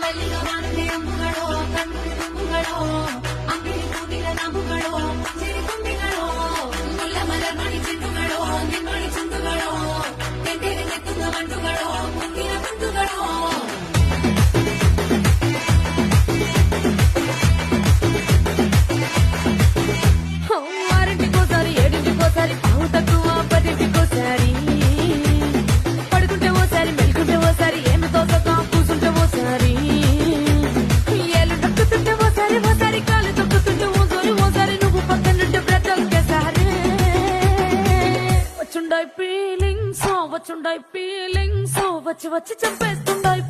ಮಲ್ಲಿಗ ಮಾನದೆ ಅಂಬುಗಳೋ ಕಣ್ಣು ತುಂಬುಗಳೋ ಅಂಗಡಿ ಕೂದಿನ ನಂಬುಗಳೋ ಸಿರಿ ತುಂಬಿಗಳೋ ಮುಲ್ಲ ಮಲ ನೋಡಿ ಚೆಂಡುಗಳೋ ನಿನ್ನೊಳಿ ಚುಂಡುಗಳೋ ಎಂಟೆಗೆ ನೆತ್ತುಗ ಮಂಡುಗಳೋ ಮುಂದಿನ ಬಂಡುಗಳೋ ఆరింటికోసారి ఏడింటికోసారి పావు తక్కువ పదింటికోసారి పడుకుంటే ఓసారి మెలుకుంటే ఓసారి ఏమి తోసక కూసుంటే ఓసారి ఏళ్ళు తక్కుతుంటే ఓసారి ఓసారి కాలు తక్కుతుంటే ఓసారి నువ్వు పక్కనుంటే బ్రతకేసారి వచ్చుండాయి ఫీలింగ్స్ వచ్చి వచ్చి చంపేస్తుండాయి